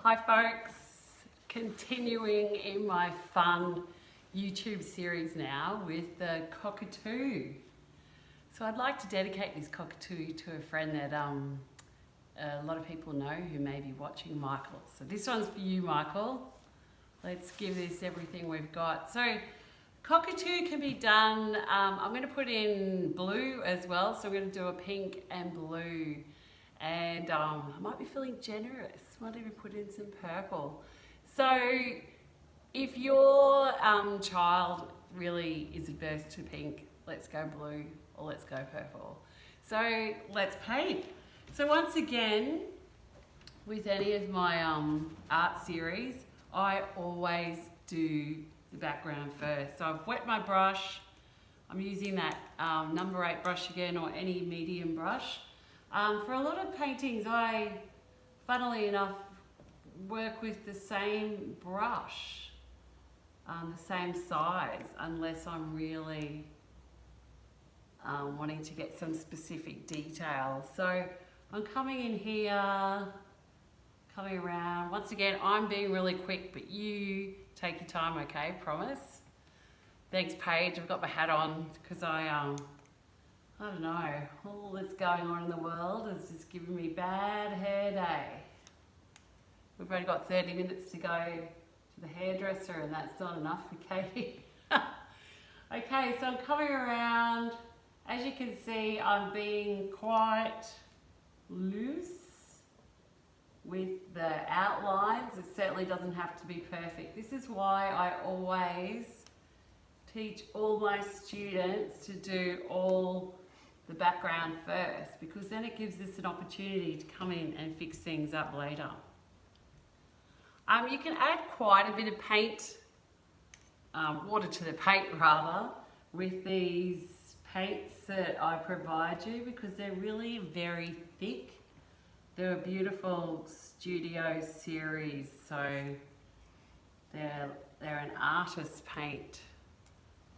Hi folks, continuing in my fun YouTube series now with the Cockatoo. So I'd like to dedicate this Cockatoo to a friend that a lot of people know who may be watching, Michael. So this one's for you, Michael. Let's give this everything we've got. So Cockatoo can be done, I'm going to put in blue as well, so I'm going to do a pink and blue. And I might be feeling generous, might even put in some purple. So if your child really is adverse to pink, let's go blue or let's go purple. So let's paint. So once again, with any of my art series, I always do the background first. So I've wet my brush. I'm using that number 8 brush again, or any medium brush. For a lot of paintings, I, funnily enough, work with the same brush, the same size, unless I'm really wanting to get some specific details. So I'm coming in here, coming around. Once again, I'm being really quick, but you take your time, okay? Promise. Thanks, Paige. I've got my hat on because I don't know, all that's going on in the world is just giving me bad hair day. We've only got 30 minutes to go to the hairdresser and that's not enough for Katie. Okay, so I'm coming around. As you can see, I'm being quite loose with the outlines. It certainly doesn't have to be perfect. This is why I always teach all my students to do all the background first, because then it gives us an opportunity to come in and fix things up later. You can add quite a bit of paint, water to the paint rather, with these paints that I provide you, because they're really very thick. They're a beautiful studio series, so they're an artist paint.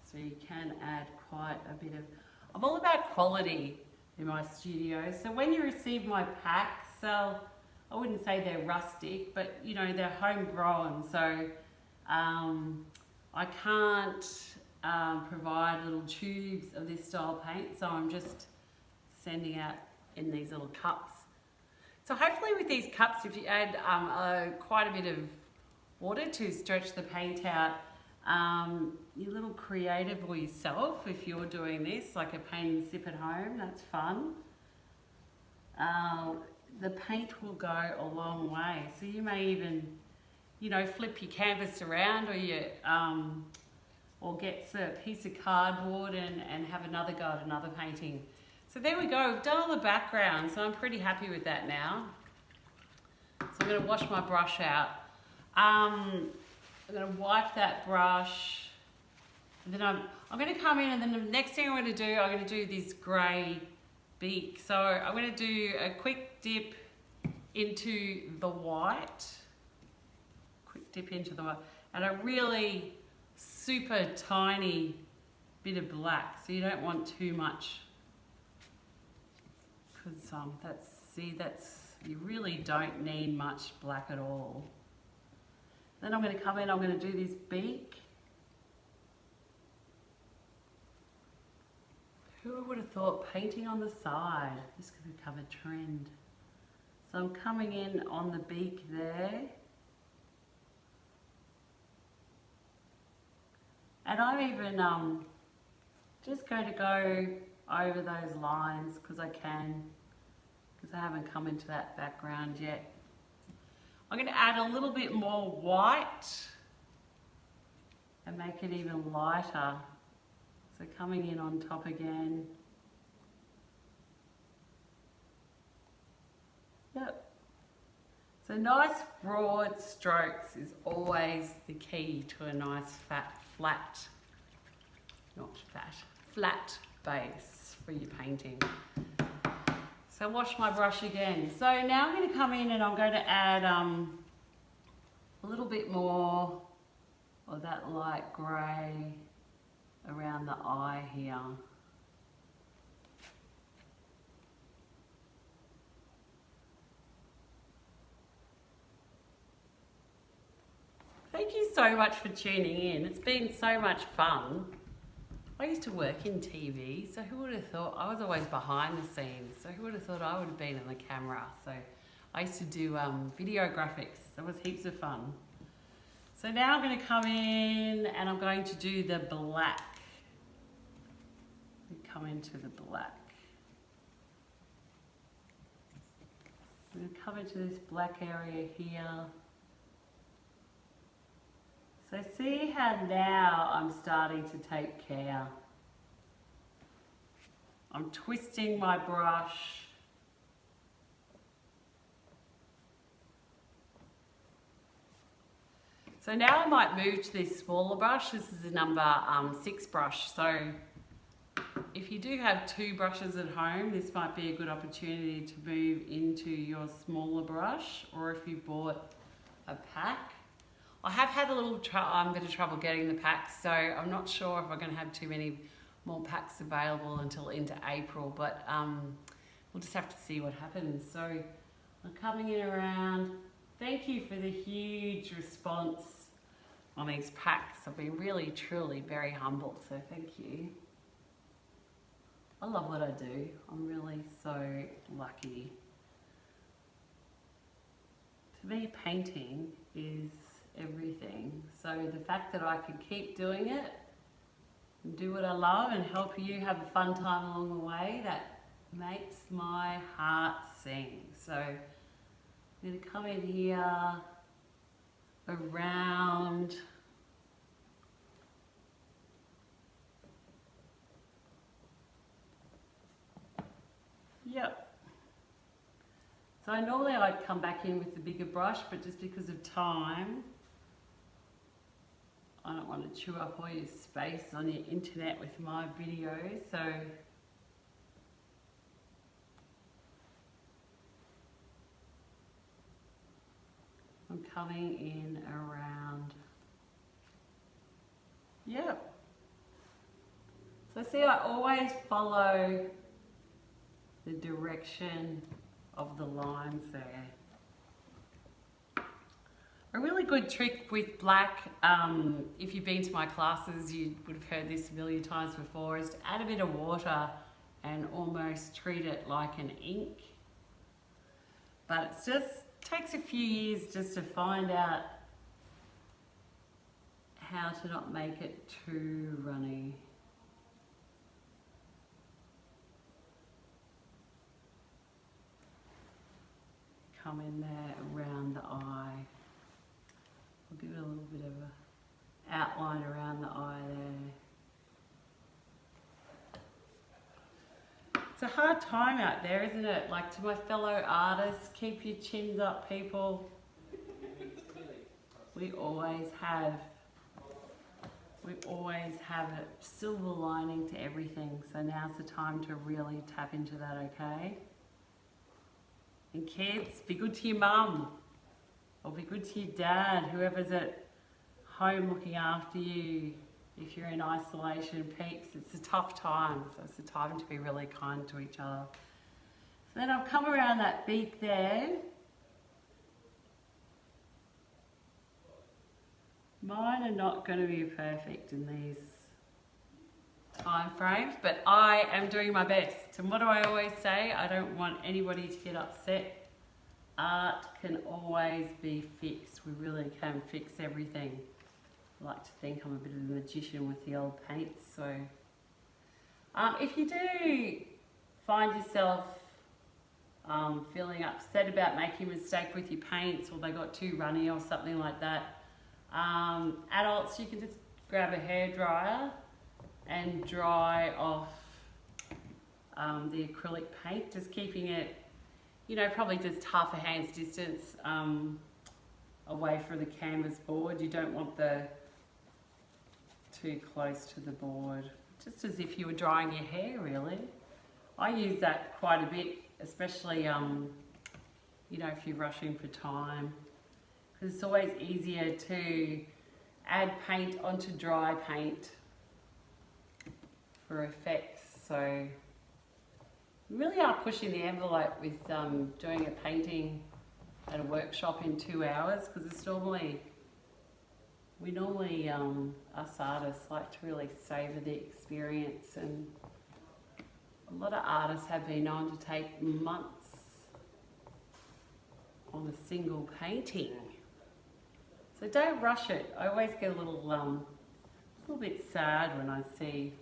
So you can add quite a bit of... I'm all about quality in my studio. So when you receive my packs, so I wouldn't say they're rustic, but you know, they're homegrown. So I can't provide little tubes of this style paint. So I'm just sending out in these little cups. So hopefully with these cups, if you add quite a bit of water to stretch the paint out, you're a little creative or yourself if you're doing this, like a paint and sip at home, that's fun. The paint will go a long way. So you may even, you know, flip your canvas around, or get a piece of cardboard and have another go at another painting. So there we go, we've done all the background, so I'm pretty happy with that now. So I'm going to wash my brush out. I'm going to wipe that brush, and then I'm going to come in, and then the next thing I'm going to do, I'm going to do this grey beak. So I'm going to do a quick dip into the white, and a really super tiny bit of black. So you don't want too much, because you really don't need much black at all. Then I'm going to come in, I'm going to do this beak. Who would have thought painting on the side? This could become a trend. So I'm coming in on the beak there. And I'm even just going to go over those lines because I can, because I haven't come into that background yet. I'm going to add a little bit more white and make it even lighter. So coming in on top again. Yep. So nice broad strokes is always the key to a nice flat base for your painting. So wash my brush again. So now I'm going to come in and I'm going to add a little bit more of that light grey around the eye here. Thank you so much for tuning in. It's been so much fun. I used to work in TV, so who would have thought? I was always behind the scenes, so who would have thought I would have been on the camera? So I used to do video graphics. That was heaps of fun. So now I'm going to come in and I'm going to do the black. Come into the black. I'm going to come into this black area here. So see how now I'm starting to take care. I'm twisting my brush. So now I might move to this smaller brush. This is a number 6 brush. So if you do have 2 brushes at home, this might be a good opportunity to move into your smaller brush, or if you bought a pack. I have had a little bit of trouble getting the packs, so I'm not sure if I'm going to have too many more packs available until into April, but we'll just have to see what happens. So I'm coming in around. Thank you for the huge response on these packs. I've been really, truly very humbled, so thank you. I love what I do. I'm really so lucky. To me, painting is everything. So the fact that I can keep doing it and do what I love and help you have a fun time along the way, that makes my heart sing. So I'm going to come in here, around. Yep. So normally I'd come back in with the bigger brush, but just because of time, I don't want to chew up all your space on your internet with my videos, so I'm coming in around. Yep. So see, I always follow the direction of the lines there. A really good trick with black, if you've been to my classes, you would have heard this a million times before, is to add a bit of water and almost treat it like an ink. But it just takes a few years just to find out how to not make it too runny. Come in there around the eye. I'll give it a little bit of an outline around the eye there. It's a hard time out there, isn't it? Like, to my fellow artists, keep your chins up, people. We always have a silver lining to everything. So now's the time to really tap into that, okay? And kids, be good to your mum, or be good to your dad, whoever's at home looking after you. If you're in isolation, peeps, it's a tough time, so it's a time to be really kind to each other. So then I'll come around that beak there. Mine are not going to be perfect in these time frames, but I am doing my best. And what do I always say? I don't want anybody to get upset. Art can always be fixed. We really can fix everything. I like to think I'm a bit of a magician with the old paints. So if you do find yourself feeling upset about making a mistake with your paints, or they got too runny or something like that, adults, you can just grab a hairdryer and dry off the acrylic paint, just keeping it, you know, probably just half a hand's distance away from the canvas board. You don't want the too close to the board, just as if you were drying your hair, really. I use that quite a bit, especially you know, if you're rushing for time, because it's always easier to add paint onto dry paint for effects. So we really are pushing the envelope with doing a painting at a workshop in 2 hours, because it's normally we normally, us artists, like to really savour the experience, and a lot of artists have been known to take months on a single painting. So don't rush it. I always get a little bit sad when I see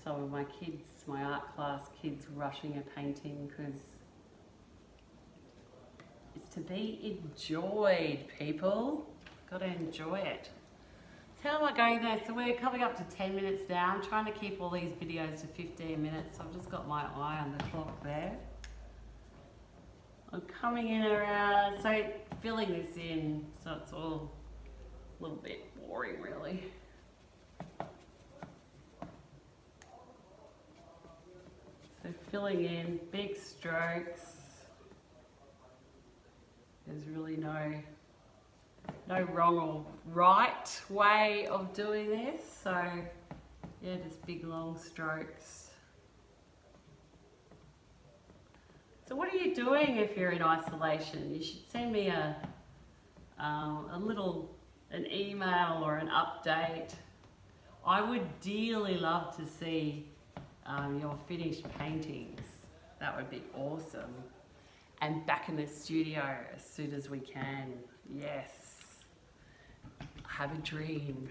some of my kids, my art class kids, rushing a painting, because it's to be enjoyed, people. Got to enjoy it. So how am I going there? So we're coming up to 10 minutes now. I'm trying to keep all these videos to 15 minutes. I've just got my eye on the clock there. I'm coming in around, so filling this in, so it's all a little bit boring really. So filling in big strokes. There's really no wrong or right way of doing this. So yeah, just big long strokes. So what are you doing if you're in isolation? You should send me an email or an update. I would dearly love to see your finished paintings. That would be awesome. And back in the studio as soon as we can. Yes. Have a dream.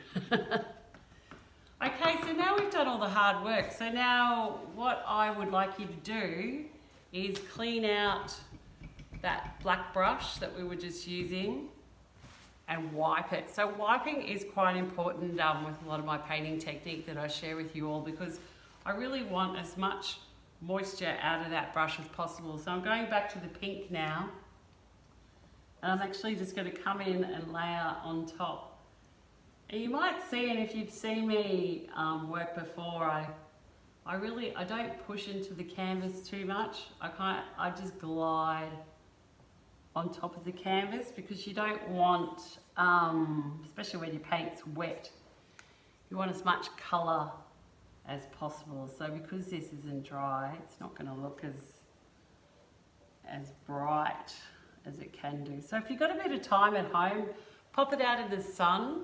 Okay, so now we've done all the hard work. So now what I would like you to do is clean out that black brush that we were just using and wipe it. So wiping is quite important with a lot of my painting technique that I share with you all, because I really want as much moisture out of that brush as possible. So I'm going back to the pink now, and I'm actually just going to come in and layer on top. And you might see, and if you've seen me work before, I don't push into the canvas too much. I just glide on top of the canvas, because you don't want, especially when your paint's wet, you want as much colour as possible. So because this isn't dry, it's not going to look as bright as it can do. So if you've got a bit of time at home, pop it out in the sun,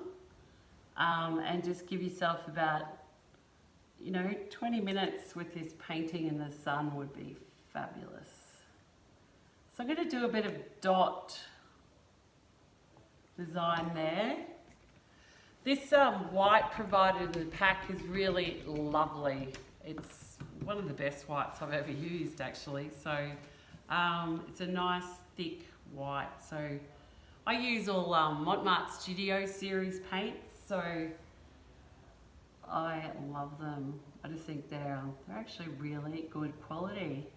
and just give yourself about 20 minutes with this painting in the sun would be fabulous. So I'm going to do a bit of dot design there. This white provided in the pack is really lovely. It's one of the best whites I've ever used actually. So it's a nice thick white. So I use all Montmartre Studio series paints, so I love them. I just think they're actually really good quality.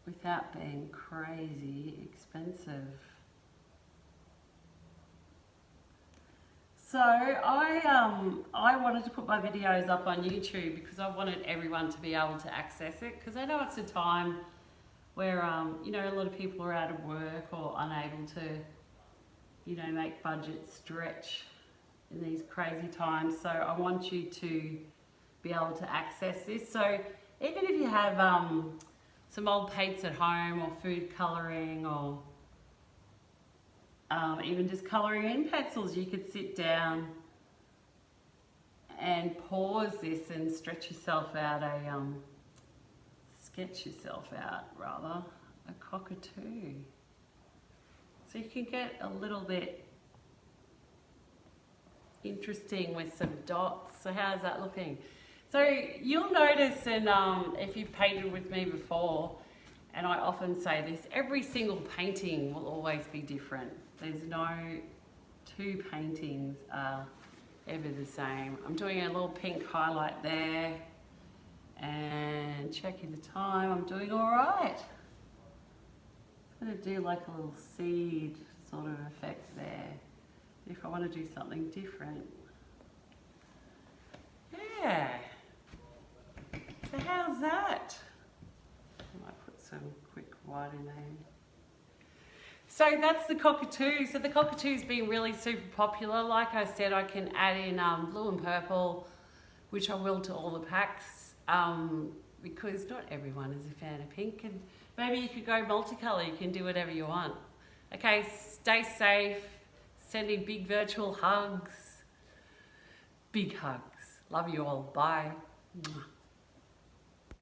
Without being crazy expensive. So I wanted to put my videos up on YouTube because I wanted everyone to be able to access it, because I know it's a time where a lot of people are out of work or unable to make budgets stretch in these crazy times. So I want you to be able to access this. So even if you have some old paints at home, or food colouring, or even just colouring in pencils, you could sit down and pause this and stretch yourself out sketch yourself out rather, a cockatoo. So you can get a little bit interesting with some dots. So how's that looking? So you'll notice, and if you've painted with me before, and I often say this, every single painting will always be different. There's no two paintings are ever the same. I'm doing a little pink highlight there, and checking the time, I'm doing all right. I'm going to do like a little seed sort of effect there, if I want to do something different. Yeah. So how's that? I might put some quick white in there. So that's the cockatoo. So the cockatoo's been really super popular. Like I said, I can add in blue and purple, which I will to all the packs, because not everyone is a fan of pink, and maybe you could go multicolour, you can do whatever you want. Okay, stay safe. Sending big virtual hugs. Big hugs. Love you all. Bye.